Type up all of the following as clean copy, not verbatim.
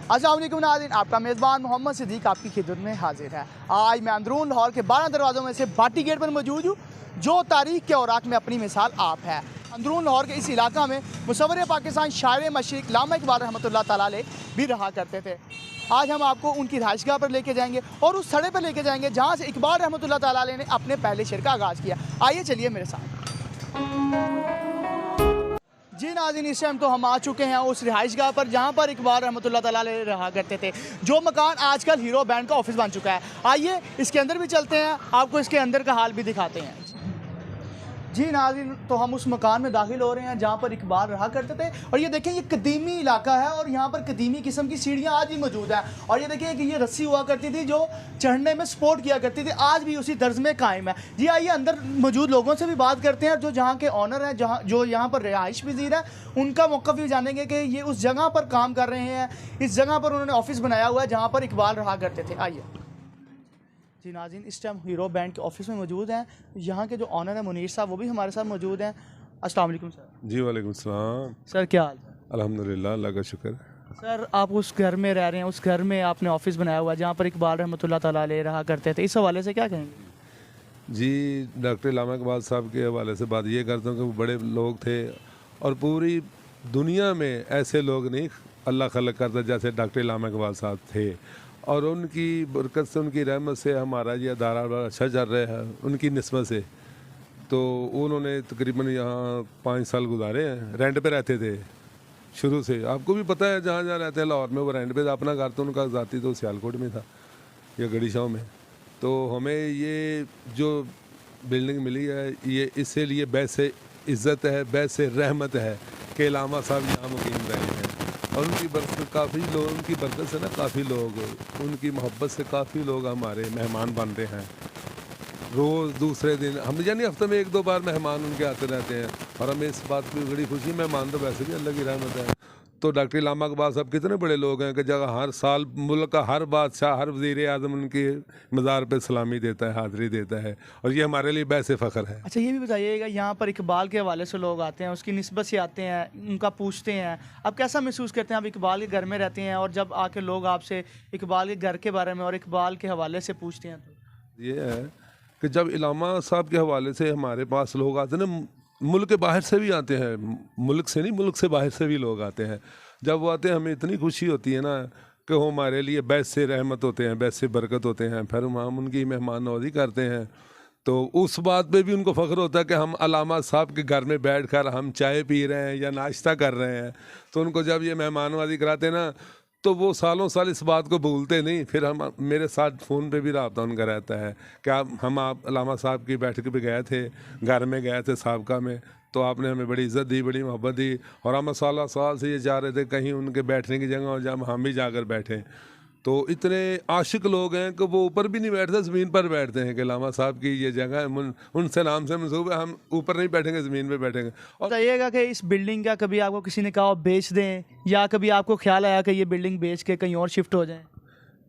अस्सलाम वालेकुम नाज़रीन, आपका मेज़बान मोहम्मद सिद्दीक आपकी खिदमत में हाजिर है। आज मैं अंदरून लाहौर के 12 दरवाज़ों में से भाटी गेट पर मौजूद हूँ, जो तारीख के औराक में अपनी मिसाल आप है। अंदरून लाहौर के इस इलाका में मुसव्विर पाकिस्तान शायर मशरिक़ अल्लामा इक़बाल रहमतुल्लाह तआला अलैह भी रहा करते थे। आज हम आपको उनकी रिहाइशगाह पर लेके जाएंगे और उस सड़क पर लेके जाएंगे जहाँ से इक़बाल रहमतुल्लाह तआला अलैह ने अपने पहले शेर का आगाज़ किया। आइए चलिए मेरे साथ। जी नाज़रीन, इस टाइम तो हम आ चुके हैं उस रिहाइशगाह पर जहाँ पर इक़बाल रहमतुल्लाह तआला अलैह रहा करते थे, जो मकान आजकल हीरो बैंड का ऑफिस बन चुका है। आइए इसके अंदर भी चलते हैं, आपको इसके अंदर का हाल भी दिखाते हैं। जी नाज़रीन, तो हम उस मकान में दाखिल हो रहे हैं जहाँ पर इक़बाल रहा करते थे। और ये देखें, ये कदीमी इलाका है और यहाँ पर कदीमी किस्म की सीढ़ियाँ आज भी मौजूद हैं। और ये देखिए कि ये रस्सी हुआ करती थी जो चढ़ने में सपोर्ट किया करती थी, आज भी उसी तर्ज में कायम है। जी आइए अंदर मौजूद लोगों से भी बात करते हैं, जो जहाँ के ऑनर हैं, जो यहाँ पर रिहाइश पज़ीर है, उनका मौक़िफ़ भी जानेंगे कि ये उस जगह पर काम कर रहे हैं, इस जगह पर उन्होंने ऑफिस बनाया हुआ है जहाँ पर इक़बाल रहा करते थे। आइए जी नाज़रीन, इस टाइम हीरो बैंड के ऑफिस में मौजूद हैं। यहाँ के जो ऑनर हैं मुनीर साहब, वो भी हमारे साथ मौजूद हैं। अस्सलाम वालेकुम सर। जी वालेकुम सलाम। सर क्या हाल है? अल्हम्दुलिल्लाह, अल्लाह का शुक्र। सर आप उस घर में रह रहे हैं, उस घर में आपने ऑफिस बनाया हुआ है जहाँ पर इक़बाल रहमतुल्लाह तआला अलैह रहा करते थे, इस हवाले से क्या कहेंगे? जी, डॉक्टर अल्लामा इक़बाल साहब के हवाले से बात ये करता हूँ कि वो बड़े लोग थे और पूरी दुनिया में ऐसे लोग नहीं अल्लाह खलक करता जैसे डॉक्टर अल्लामा इक़बाल साहब थे। और उनकी बरकत से, उनकी रहमत से हमारा ये अदारा बड़ा अच्छा चल रहा है। उनकी निस्बत से तो उन्होंने तकरीबन यहाँ 5 साल गुजारे हैं। रेंट पे रहते थे शुरू से, आपको भी पता है जहाँ जहाँ रहते हैं लाहौर में, वो रेंट पे था। अपना घर तो उनका ज़ाती तो सियालकोट में था या गड़ी शाह में। तो हमें ये जो बिल्डिंग मिली है, ये इससे लिए बैसे इज़्ज़त है, बैसे रहमत है कि अल्लामा साहब यहाँ मुकीम रहे हैं। और उनकी बरकत काफ़ी लोग, उनकी बरकत से ना काफ़ी लोग, उनकी मोहब्बत से काफ़ी लोग हमारे मेहमान बनते हैं। रोज़ दूसरे दिन हम यानी हफ्ते में 1-2 बार मेहमान उनके आते रहते हैं और हमें इस बात की बड़ी खुशी। मेहमान तो वैसे भी अल्लाह की रहमत है। तो डॉक्टर अल्लामा इक़बाल साहब कितने बड़े लोग हैं कि जगह हर साल मुल्क का हर बादशाह, हर वज़ीर आज़म उनके मज़ार पे सलामी देता है, हाज़िरी देता है। और ये हमारे लिए बैसे फ़ख्र है। अच्छा ये भी बताइएगा, यहाँ पर इक़बाल के हवाले से लोग आते हैं, उसकी निस्बत से आते हैं, उनका पूछते हैं, आप कैसा महसूस करते हैं? आप इक़बाल के घर में रहते हैं और जब आके लोग आपसे इक़बाल के घर के बारे में और इक़बाल के हवाले से पूछते हैं तो ये है कि जब अल्लामा साहब के हवाले से हमारे पास लोग आते हैं ना, मुल्क के बाहर से भी आते हैं, मुल्क से नहीं, मुल्क से बाहर से भी लोग आते हैं। जब वो आते हैं हमें इतनी खुशी होती है ना कि वो हमारे लिए बैस से रहमत होते हैं, बैस से बरकत होते हैं। फिर हम उनकी मेहमान नवाज़ी करते हैं तो उस बात पे भी उनको फ़ख्र होता है कि हम अल्लामा साहब के घर में बैठकर हम चाय पी रहे हैं या नाश्ता कर रहे हैं। तो उनको जब ये मेहमान नवाज़ी कराते हैं ना, तो वो सालों साल इस बात को भूलते नहीं। फिर हम, मेरे साथ फ़ोन पे भी राब्ता उनका रहता है कि आप अल्लामा साहब की बैठक पे गए थे, घर में गए थे साबका में, तो आपने हमें बड़ी इज़्ज़त दी, बड़ी मोहब्बत दी। और हम साल साल से ये चाह रहे थे कहीं उनके बैठने की जगह हो, जब हम भी जाकर बैठें। तो इतने आशिक लोग हैं कि वो ऊपर भी नहीं बैठते, ज़मीन पर बैठते हैं कि अल्लामा साहब की ये जगह है, उनसे नाम से मंसूब है, हम ऊपर नहीं बैठेंगे, ज़मीन पे बैठेंगे। और बताइएगा कि इस बिल्डिंग का कभी आपको किसी ने कहा बेच दें, या कभी आपको ख्याल आया कि ये बिल्डिंग बेच के कहीं और शिफ्ट हो जाए?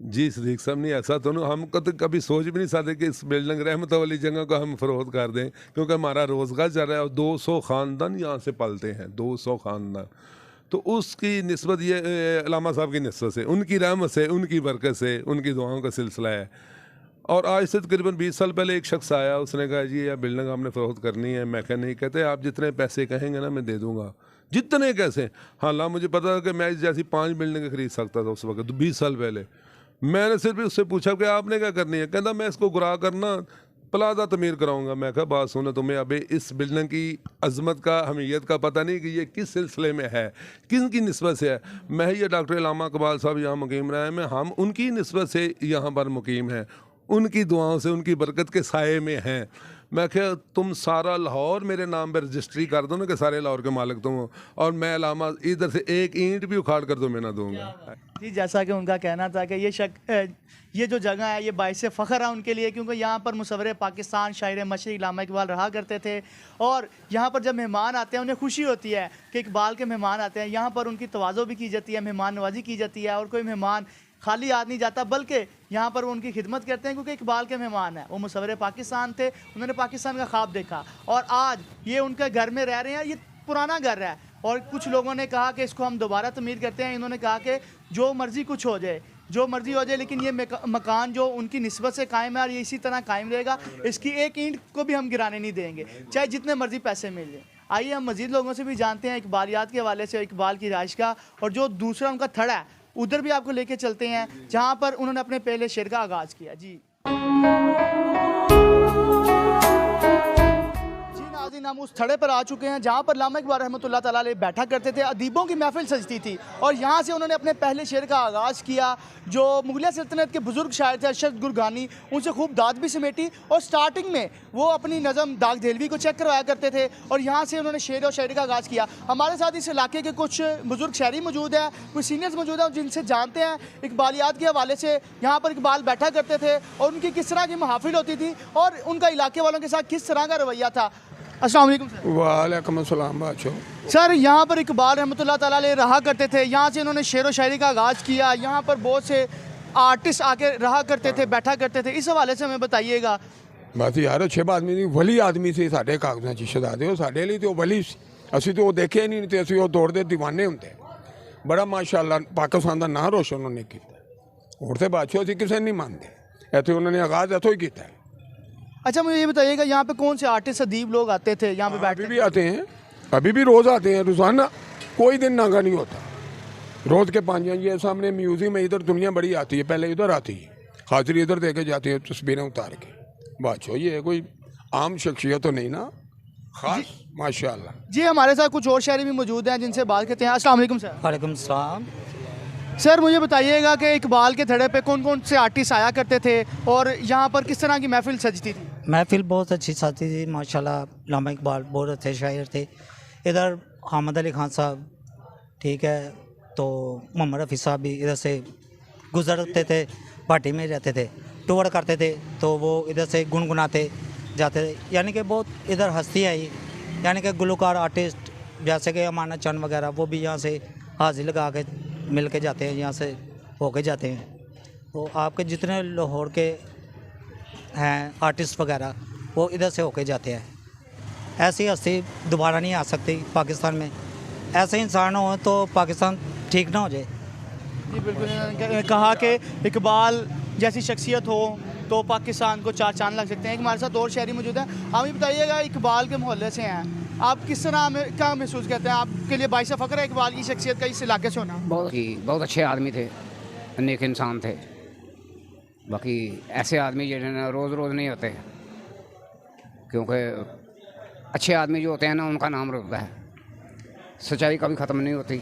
जी सिद्दीक साहब, नहीं ऐसा तो नहीं, हम तो कभी सोच भी नहीं सकते कि इस बिल्डिंग रहमत वाली जगह को हम फ़रोख्त कर दें, क्योंकि हमारा रोज़गार चल रहा है और 200 ख़ानदान यहाँ से पलते हैं, 200 ख़ानदान। तो उसकी निस्बत ये अल्लामा साहब की निस्बत से, उनकी रहमत से, उनकी बरकत से, उनकी दुआओं का सिलसिला है। और आज से तकरीबन 20 साल पहले एक शख्स आया, उसने कहा जी यह बिल्डिंग आपने फ़रोख्त करनी है। मैं कहा नहीं। कहते आप जितने पैसे कहेंगे ना मैं दे दूँगा। जितने कैसे? हाँ, मुझे पता था कि मैं जैसी 5 बिल्डिंगें ख़रीद सकता था उस वक्त, 20 साल पहले। मैंने सिर्फ उससे पूछा कि आपने क्या करनी है? कहता मैं इसको गुरा करना प्लाजा तमीर कराऊंगा। मैं कहा बात सुनो, तुम्हें अभी इस बिल्डिंग की अजमत का, हमीयत का पता नहीं कि ये किस सिलसिले में है, किन की निस्बत से है। मैं ये डॉक्टर अल्लामा इक़बाल साहब यहाँ मुकीम रहे हैं, हम उनकी निस्बत से यहाँ पर मुकीम हैं, उनकी दुआओं से, उनकी बरकत के साये में हैं। मैं क्या, तुम सारा लाहौर मेरे नाम पर रजिस्ट्री कर दो ना कि सारे लाहौर के मालिक तुम हो, और मैं अल्लामा इधर से एक ईंट भी उखाड़ कर दो मैं ना दूंगा। जी जैसा कि उनका कहना था कि ये जो जगह है ये बाइस फ़ख्र है उनके लिए, क्योंकि यहाँ पर मुसव्विर पाकिस्तान शायर मशरिक़ अल्लामा इक़बाल रहा करते थे। और यहाँ पर जब मेहमान आते हैं उन्हें खुशी होती है कि इक़बाल के मेहमान आते हैं, यहाँ पर उनकी तवाज़ो भी की जाती है, मेहमान नवाज़ी की जाती है। और कोई मेहमान खाली हाथ नहीं जाता, बल्कि यहाँ पर वो उनकी खिदमत करते हैं, क्योंकि इक़बाल के मेहमान हैं। वो मुसव्विर पाकिस्तान थे, उन्होंने पाकिस्तान का ख्वाब देखा और आज ये उनके घर में रह रहे हैं। ये पुराना घर है, और कुछ लोगों ने कहा कि इसको हम दोबारा तमीर करते हैं। इन्होंने कहा कि जो मर्ज़ी कुछ हो जाए, जो मर्ज़ी हो जाए, लेकिन ये मकान जो उनकी निस्बत से कायम है और ये इसी तरह कायम रहेगा। इसकी एक ईंट को भी हम गिराने नहीं देंगे, चाहे जितने मर्ज़ी पैसे मिल जाए। आइए हम मज़ीद लोगों से भी जानते हैं इकबालियात के हवाले से, इकबाल की राइश का, और जो दूसरा उनका थड़ा है उधर भी आपको लेके चलते हैं जहाँ पर उन्होंने अपने पहले शेर का आगाज़ किया। जी नाज़रीन, हम उस थड़े पर आ चुके हैं जहाँ पर अल्लामा इकबाल रहमतुल्लाह तआला अलैह बैठा करते थे। अदीबों की महफिल सजती थी और यहाँ से उन्होंने अपने पहले शेर का आगाज़ किया। जो मुगलिया सल्तनत के बुज़ुर्ग शायर थे अरशद गुरगानी, उनसे खूब दाद भी समेटी और स्टार्टिंग में वो अपनी नज़म दाग देलवी को चेक करवाया करते थे और यहाँ से उन्होंने शेर और शायरी का आगाज़ किया। हमारे साथ इस इलाके के कुछ बुज़ुर्ग शायरी मौजूद हैं, कुछ सीनियर्स मौजूद हैं जिनसे जानते हैं इकबालियात के हवाले से, यहाँ पर इकबाल बैठा करते थे और उनकी किस तरह की महफिल होती थी और उनका इलाके वालों के साथ किस तरह का रवैया था। अस्सलाम वालेकुम सर। वालेकुम अस्सलाम बादशाह। सर, यहाँ पर इकबाल रहमतुल्लाह तआला अलैह रहा करते थे, यहाँ से इन्होंने शेर व शायरी का आगाज़ किया। यहाँ पर बहुत से आर्टिस्ट आके रहा करते थे, बैठा करते थे, इस हवाले से हमें बताइएगा। बस यार अच्छे आदमी नहीं, वली आदमी से साढ़े कागजां च शहजादे हो, साढ़े लिए तो वली सी। असी तो देखे ही नहीं, तो असी वो दौड़ते दीवाने होंगे। बड़ा माशाअल्लाह पाकिस्तान का नाम रोशन उन्होंने किया। और तो बादशाह असी किसी नहीं मानते, इतने उन्होंने आगाज़ इतों ही किया। अच्छा, मुझे ये बताइएगा यहाँ पे कौन से आर्टिस्ट अदीब लोग आते थे यहाँ पे बैठे? अभी भी आते हैं, अभी भी रोज़ आते हैं, रोज़ाना कोई दिन नागा नहीं होता। रोज़ के 5 ये सामने म्यूजियम है, इधर दुनिया बड़ी आती है, पहले इधर आती है, हाजिरी इधर दे के जाती है तस्वीरें उतार के। बादशाह ये कोई आम शख्सियत तो नहीं ना, खास माशाअल्लाह। जी, हमारे साथ कुछ और शायरी भी मौजूद हैं जिनसे बात करते हैं। अस्सलाम वालेकुम सर। वालेकुम सलाम। सर, मुझे बताइएगा कि इकबाल के थड़े पे कौन कौन से आर्टिस्ट आया करते थे और यहाँ पर किस तरह की महफिल सजती थी? महफिल बहुत अच्छी साथी थी माशाल्लाह। अल्लामा इकबाल बहुत अच्छे शायर थे। इधर हामिद अली खान साहब, ठीक है, तो मोहम्मद रफ़ी साहब भी इधर से गुजरते थे, पार्टी में रहते थे, टूर करते थे, तो वो इधर से गुनगुनाते जाते थे। यानी कि बहुत इधर हस्ती आई, यानी कि गुलकार आर्टिस्ट जैसे कि अमानत चंद वगैरह, वो भी यहाँ से हाजिर लगा के मिल के जाते हैं, यहाँ से होके जाते हैं। तो आपके जितने लाहौर के हैं आर्टिस्ट वगैरह, वो इधर से होके जाते हैं। ऐसी हस्ती दोबारा नहीं आ सकती पाकिस्तान में। ऐसे इंसान हो तो पाकिस्तान ठीक ना हो जाए। जी बिल्कुल, इन्होंने कहा कि इकबाल जैसी शख्सियत हो तो पाकिस्तान को 4 चांद लग सकते हैं। हमारे साथ और शायरी मौजूद है। आप ये बताइएगा, इकबाल के मोहल्ले से हैं आप, किस तरह में क्या महसूस करते हैं? आपके लिए बाइस फ़ख्र है इकबाल की शख्सियत का इस इलाके से होना? बहुत अच्छे आदमी थे, नेक इंसान थे। बाकी ऐसे आदमी जो है ना रोज़ रोज़ नहीं होते, क्योंकि अच्छे आदमी जो होते हैं ना उनका नाम रुकता है, सच्चाई कभी ख़त्म नहीं होती।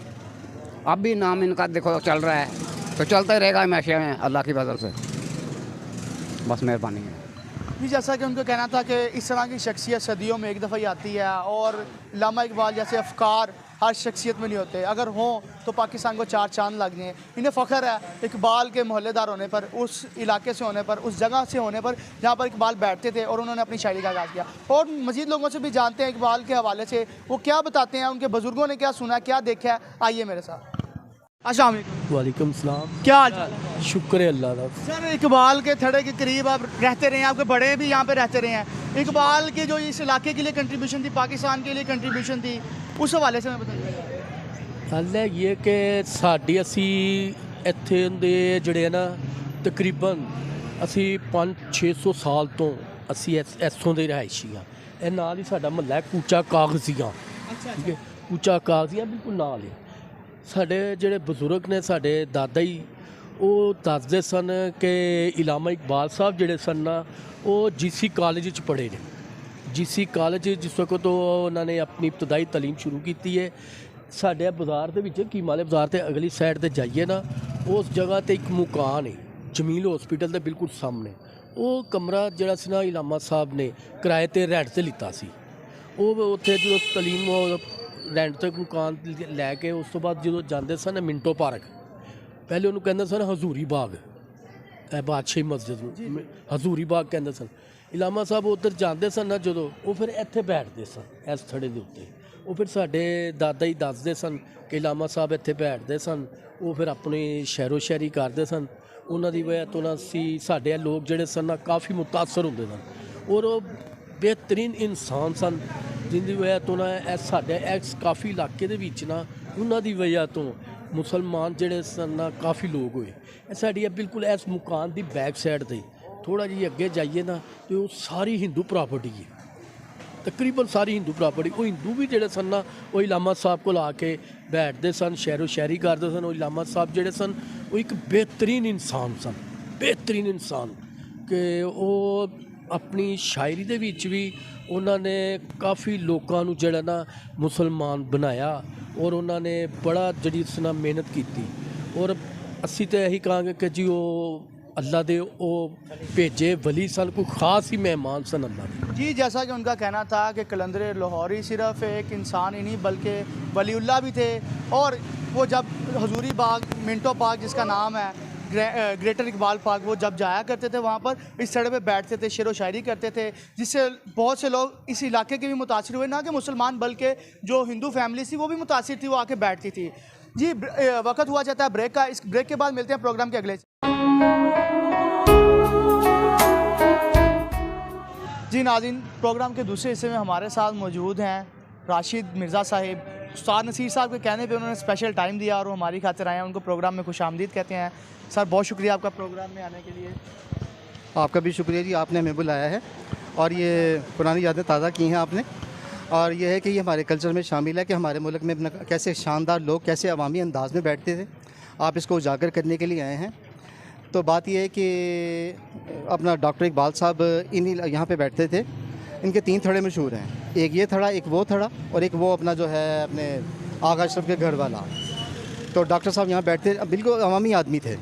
अब भी नाम इनका देखो चल रहा है, तो चलता ही रहेगा हमेशा में, अल्लाह की फजल से। बस मेहरबानी है जी। जैसा कि उनका कहना था कि इस तरह की शख्सियत सदियों में एक दफ़ा ही आती है और अल्लामा इकबाल जैसे अफकार हर शख्सियत में नहीं होते, अगर हों तो पाकिस्तान को 4 चांद लग जाएँ। इन्हें फ़ख्र है इकबाल के मोहल्लेदार होने पर, उस इलाके से होने पर, उस जगह से होने पर जहाँ पर इकबाल बैठते थे और उन्होंने अपनी शायरी का आगाज़ किया। और मज़ीद लोगों से भी जानते हैं इकबाल के हवाले से वो क्या बताते हैं, उनके बुज़ुर्गों ने क्या सुना, क्या देखा है। आइए मेरे साथ। अस्सलाम वालेकुम। वालेकुम सलाम। क्या हाल चाल? शुक्र है अल्लाह का। सर, इकबाल के थड़े के करीब आप रहते रहे हैं, आपके बड़े भी यहाँ पे रहते रहे हैं। इकबाल के जो इस इलाके के लिए कंट्रीब्यूशन थी, पाकिस्तान के लिए कंट्रीब्यूशन थी, उस हवाले से मैं बताइए। ਗੱਲ ਹੈ ਇਹ ਕਿ ਸਾਡੀ ਅਸੀਂ ਇੱਥੇ ਦੇ ਜਿਹੜੇ ਨਾ ਤਕਰੀਬਨ ਅਸੀਂ 500-600 ਸਾਲ ਤੋਂ ਅਸੀਂ ਇੱਥੋਂ ਦੇ ਰਿਹਾਇਸ਼ੀ ਹਾਂ। ਇਹ ਨਾਲ ਹੀ ਸਾਡਾ ਮਹੱਲਾ ਕੂਚਾ ਕਾਗਜ਼ੀਆਂ, ਠੀਕ ਹੈ, ਕੂਚਾ ਕਾਗਜ਼ੀਆਂ ਬਿਲਕੁਲ ਨਾਲ ਹੀ। ਸਾਡੇ ਜਿਹੜੇ ਬਜ਼ੁਰਗ ਨੇ, ਸਾਡੇ ਦਾਦਾ ਹੀ, ਉਹ ਦੱਸਦੇ ਸਨ ਕਿ ਅल्लामा इकबाल ਸਾਹਿਬ ਜਿਹੜੇ ਸਨ ਨਾ, ਉਹ GC ਕਾਲਜ 'ਚ ਪੜ੍ਹੇ ਨੇ। GC ਕਾਲਜ ਜਿਸ ਵਕਤ ਉਹਨਾਂ ਨੇ ਆਪਣੀ ਇਬਤਦਾਈ ਤਾਲੀਮ ਸ਼ੁਰੂ ਕੀਤੀ ਹੈ, ਸਾਡੇ ਬਾਜ਼ਾਰ ਦੇ ਵਿੱਚ ਕੀਮਾ ਵਾਲੇ ਬਾਜ਼ਾਰ 'ਤੇ ਅਗਲੀ ਸਾਈਡ 'ਤੇ ਜਾਈਏ ਨਾ, ਉਸ ਜਗ੍ਹਾ 'ਤੇ ਇੱਕ ਮਕਾਨ ਹੈ ਜਮੀਲ ਹਸਪੀਟਲ ਦੇ ਬਿਲਕੁਲ ਸਾਹਮਣੇ। ਉਹ ਕਮਰਾ ਜਿਹੜਾ ਸੀ ਨਾ ਅल्लामा ਸਾਹਿਬ ਨੇ ਕਿਰਾਏ 'ਤੇ ਰੈਂਟ 'ਤੇ ਲਿੱਤਾ ਸੀ। ਉਹ ਉੱਥੇ ਜਦੋਂ ਤਾਲੀਮ ਰੈਂਟ 'ਤੇ ਮਕਾਨ ਲੈ ਕੇ ਉਸ ਤੋਂ ਬਾਅਦ ਜਦੋਂ ਜਾਂਦੇ ਸਨ ਮਿੰਟੋ ਪਾਰਕ, ਪਹਿਲੇ ਉਹਨੂੰ ਕਹਿੰਦੇ ਸਨ ਹਜ਼ੂਰੀ ਬਾਗ, ਇਹ ਬਾਦਸ਼ਾਹੀ ਮਸਜਿਦ ਨੂੰ ਹਜ਼ੂਰੀ ਬਾਗ ਕਹਿੰਦੇ ਸਨ। अल्लामा ਸਾਹਿਬ ਉੱਧਰ ਜਾਂਦੇ ਸਨ ਨਾ ਜਦੋਂ, ਉਹ ਫਿਰ ਇੱਥੇ ਬੈਠਦੇ ਸਨ ਇਸ ਥੜੇ ਦੇ ਉੱਤੇ। ਉਹ ਫਿਰ ਸਾਡੇ ਦਾਦਾ ਹੀ ਦੱਸਦੇ ਸਨ ਕਿ अल्लामा ਸਾਹਿਬ ਇੱਥੇ ਬੈਠਦੇ ਸਨ। ਉਹ ਫਿਰ ਆਪਣੀ ਸ਼ੈਰੋ ਸ਼ਾਇਰੀ ਕਰਦੇ ਸਨ। ਉਹਨਾਂ ਦੀ ਵਜ੍ਹਾ ਤੋਂ ਨਾ ਸਾਡੇ ਲੋਕ ਜਿਹੜੇ ਸਨ ਨਾ ਕਾਫੀ ਮੁਤਾਸਰ ਹੁੰਦੇ ਸਨ ਔਰ ਉਹ बेहतरीन इंसान सन ਜਿਹਦੀ ਵਜ੍ਹਾ ਤੋਂ ਨਾ ਇਹ ਸਾਡੇ ਇਸ ਕਾਫੀ ਇਲਾਕੇ ਦੇ ਵਿੱਚ ਨਾ ਉਹਨਾਂ ਦੀ ਵਜ੍ਹਾ ਤੋਂ ਮੁਸਲਮਾਨ ਜਿਹੜੇ ਸਨ ਨਾ ਕਾਫੀ ਲੋਕ ਹੋਏ। ਇਹ ਸਾਡੀ ਬਿਲਕੁਲ ਇਸ ਮਕਾਨ ਦੀ ਬੈਕ ਸਾਈਡ 'ਤੇ ਥੋੜ੍ਹਾ ਜਿਹੀ ਅੱਗੇ ਜਾਈਏ ਨਾ ਤੇ ਉਹ ਸਾਰੀ ਹਿੰਦੂ ਪ੍ਰਾਪਰਟੀ ਹੈ, ਤਕਰੀਬਨ ਸਾਰੀ ਹਿੰਦੂ ਪ੍ਰਾਪਰਟੀ। ਉਹ ਹਿੰਦੂ ਵੀ ਜਿਹੜੇ ਸਨ ਨਾ ਉਹ ਇਲਾਮਾ ਸਾਹਿਬ ਕੋਲ ਆ ਕੇ ਬੈਠਦੇ ਸਨ, ਸ਼ੈਰੋ ਸ਼ਾਇਰੀ ਕਰਦੇ ਸਨ। ਉਹ ਇਲਾਮਾ ਸਾਹਿਬ ਜਿਹੜੇ ਸਨ ਉਹ ਇੱਕ ਬਿਹਤਰੀਨ ਇਨਸਾਨ ਸਨ, ਬਿਹਤਰੀਨ ਇਨਸਾਨ ਕਿ ਉਹ ਆਪਣੀ ਸ਼ਾਇਰੀ ਦੇ ਵਿੱਚ ਵੀ ਉਹਨਾਂ ਨੇ ਕਾਫੀ ਲੋਕਾਂ ਨੂੰ ਜਿਹੜਾ ਨਾ ਮੁਸਲਮਾਨ ਬਣਾਇਆ ਔਰ ਉਹਨਾਂ ਨੇ ਬੜਾ ਜਿਹੜੀ ਉਸ ਨਾਲ ਮਿਹਨਤ ਕੀਤੀ। ਔਰ ਅਸੀਂ ਤਾਂ ਇਹੀ ਕਹਾਂਗੇ ਕਿ ਜੀ ਉਹ अल्लाह दे वो भेजे वली सन, कोई ख़ास ही मेहमान सन अल्लाह दे। जी जैसा कि उनका कहना था कि कलंदर लाहौरी सिर्फ एक इंसान ही नहीं बल्कि वलीउल्लाह भी थे। और वो जब हजूरी बाग मिंटो पार्क जिसका नाम है ग्रेटर इकबाल पार्क, वो जब जाया करते थे वहाँ पर इस सड़क पे बैठते थे, शेर व शायरी करते थे, जिससे बहुत से लोग इस इलाके के भी मुतासिर हुए, ना कि मुसलमान बल्कि जो हिंदू फैमिली थी वो भी मुतासिर थी, वो आके बैठती थी। जी वक्त हुआ जाता है ब्रेक का, इस ब्रेक के बाद मिलते हैं प्रोग्राम के अगले। जी नाज़रीन, प्रोग्राम के दूसरे हिस्से में हमारे साथ मौजूद हैं राशिद मिर्ज़ा साहिब। उस्ताद नसीर साहब के कहने पे उन्होंने स्पेशल टाइम दिया और वो हमारी खातिर आए हैं। उनको प्रोग्राम में खुशामदीद कहते हैं। सर बहुत शुक्रिया आपका प्रोग्राम में आने के लिए। आपका भी शुक्रिया जी, आपने हमें बुलाया है और ये पुरानी यादें ताज़ा की हैं आपने। और ये है कि ये हमारे कल्चर में शामिल है कि हमारे मुल्क में अपना कैसे शानदार लोग कैसे अवामी अंदाज में बैठते थे, आप इसको उजागर करने के लिए आए हैं। तो बात यह है कि अपना डॉक्टर इकबाल साहब इन्हीं यहाँ पे बैठते थे। इनके 3 थड़े मशहूर हैं, एक ये थड़ा, एक वो थड़ा और एक वो अपना जो है अपने आगा अशरफ के घर वाला। तो डॉक्टर साहब यहाँ बैठते बिल्कुल अवामी आदमी थे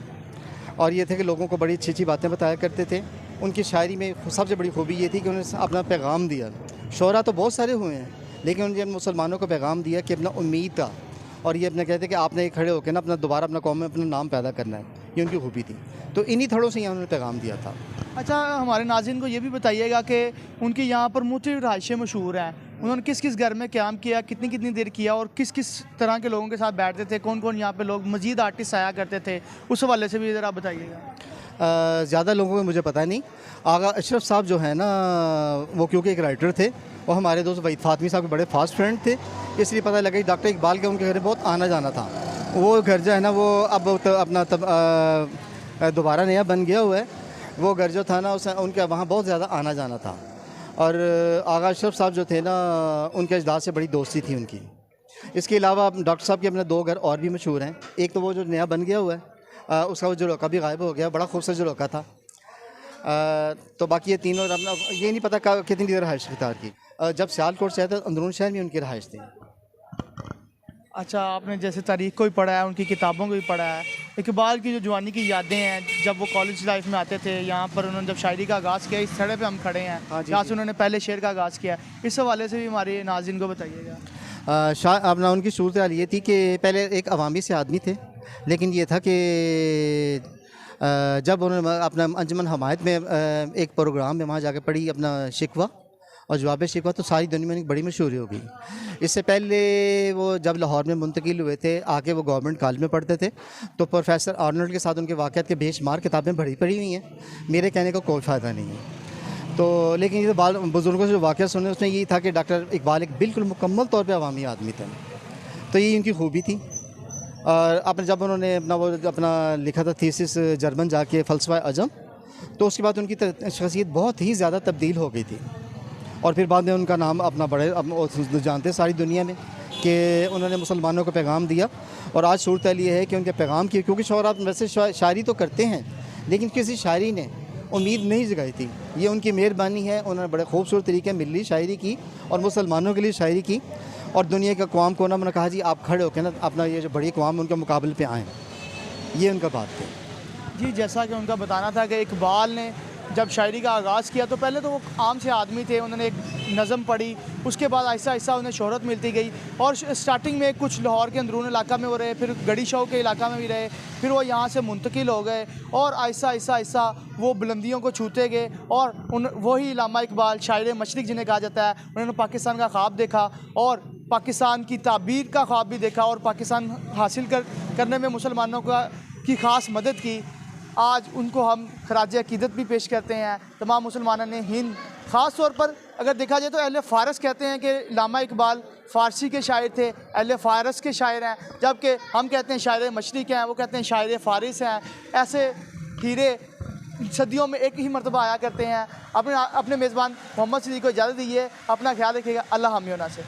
और ये थे कि लोगों को बड़ी अच्छी अच्छी बातें बताया करते थे। उनकी शायरी में सबसे बड़ी खूबी ये थी कि उन्होंने अपना पैगाम दिया। शोरा तो बहुत सारे हुए हैं लेकिन उन्होंने मुसलमानों को पैगाम दिया कि अपना उम्मीद का, और ये अपने कहते कि आपने खड़े होकर ना अपना दोबारा अपना कौम में अपना नाम पैदा करना है, ये उनकी खूबी थी। तो इन्हीं थड़ों से यहाँ उन्होंने पैगाम दिया था। अच्छा हमारे नाज़रीन को ये भी बताइएगा कि उनकी यहाँ पर मुख्तलिफ रहायशें मशहूर हैं, उन्होंने किस किस घर में क़याम किया, कितनी कितनी देर किया और किस किस तरह के लोगों के साथ बैठते थे, कौन कौन यहाँ पे लोग मज़ीद आर्टिस्ट आया करते थे, उस हवाले से भी ज़रा बताइएगा। ज़्यादा लोगों को मुझे पता नहीं। आगा अशरफ साहब जो है ना वो क्योंकि एक राइटर थे और हमारे दोस्त वहीद फातमी साहब के बड़े फास्ट फ्रेंड थे, इसलिए पता लगा कि डॉक्टर इकबाल के उनके घर में बहुत आना जाना था। वो घर जो है ना वो अब तो अपना दोबारा नया बन गया हुआ है। वो घर जो था ना उस उनके वहाँ बहुत ज़्यादा आना जाना था। और आगा अशरफ साहब जो थे ना उनके अजदाद से बड़ी दोस्ती थी उनकी। इसके अलावा डॉक्टर साहब के अपने 2 घर और भी मशहूर हैं। एक तो वो जो नया बन गया हुआ है उसका वो जुलौका भी गायब हो गया, बड़ा खूबसूरत जुलौका था। तो बाकी ये तीनों अपना ये नहीं पता कितनी देर रहाइश इख्तियार की। जब सियालकोट से आए तो अंदरून शहर में उनकी रहाइश थी। अच्छा आपने जैसे तारीख़ को भी पढ़ा है, उनकी किताबों को भी पढ़ा है, इकबाल की जो जवानी की यादें हैं जब वो कॉलेज लाइफ में आते थे, यहाँ पर उन्होंने जब शायरी का आगाज़ किया, इस सड़क पे हम खड़े हैं जहाँ से उन्होंने पहले शेर का आगाज़ किया, इस हवाले से भी हमारे नाज़रीन को बताइएगा। अपना उनकी सूरत हाल ये थी कि पहले एक अवामी से आदमी थे, लेकिन ये था कि जब उन्होंने अपना अंजुमन हमायत में एक प्रोग्राम में वहाँ जाकर पढ़ी अपना शिकवा और जवाब शिकवा, तो सारी दुनिया में उनकी बड़ी मशहूरी हो गई। इससे पहले वो जब लाहौर में मुंतकिल हुए थे आके वो गवर्नमेंट कॉलेज में पढ़ते थे, तो प्रोफेसर आर्नल्ड के साथ उनके वाक़यात के बेशुमार किताबें पढ़ी हुई हैं। मेरे कहने का कोई फ़ायदा नहीं है। तो लेकिन ये बुज़ुर्गों से जो वाक़या सुने उसमें यही था कि डॉक्टर इकबाल एक बिल्कुल मुकम्मल तौर पर अवामी आदमी थे। तो ये उनकी खूबी थी। और अपने जब उन्होंने अपना लिखा था थीसिस जर्मन जाके फ़लसफ़ा अजम, तो उसके बाद उनकी शख्सियत बहुत ही ज़्यादा तब्दील हो गई थी। और फिर बाद में उनका नाम अपना बड़े जानते सारी दुनिया में कि उन्होंने मुसलमानों को पैगाम दिया। और आज सूरत ये है कि उनके पैगाम की, क्योंकि शोरा वैसे शायरी तो करते हैं लेकिन किसी शायरी ने उम्मीद नहीं जगाई थी। ये उनकी मेहरबानी है, उन्होंने बड़े खूबसूरत तरीके मिली शायरी की और मुसलमानों के लिए शायरी की। और दुनिया के अक़वाम को उन्होंने कहा जी आप खड़े होकर ना अपना ये जो बड़ी अक़वाम उनके मुकाबले पे आएँ, ये उनका बात थी। जी जैसा कि उनका बताना था कि इकबाल ने जब शायरी का आगाज़ किया तो पहले तो वो आम से आदमी थे, उन्होंने एक नज़म पढ़ी, उसके बाद आहिस्ता आहिस्ता उन्हें शोहरत मिलती गई। और स्टार्टिंग में कुछ लाहौर के अंदरून इलाका में वो रहे, फिर गड़ी शौ के इलाका में भी रहे, फिर वो यहाँ से मुंतकिल हो गए और आहिस्ता आहिस्ता आहिस्ता वो बुलंदियों को छूते गए। और वही इल्लामा इकबाल शायर मशरिक़ जिन्हें कहा जाता है, उन्होंने पाकिस्तान का ख्वाब देखा और पाकिस्तान की ताबीर का ख्वाब भी देखा और पाकिस्तान हासिल करने में मुसलमानों की ख़ास मदद की। आज उनको हम खराज अक़ीदत भी पेश करते हैं। तमाम मुसलमानों ने हिंद ख़ास तौर पर अगर देखा जाए तो अहले फ़ारस कहते हैं कि लामा इकबाल फ़ारसी के शायर थे, अहले फ़ारस के शायर हैं, जबकि हम कहते हैं शायर मशरिक़ हैं, वो कहते हैं शायर फ़ारिस हैं। ऐसे हीरे सदियों में एक ही मरतबा आया करते हैं। अपने मेज़बान मोहम्मद सिद्दीक़ को इजाज़त दीजिए, अपना ख्याल रखिएगा। अल्लाह हामी नासिर।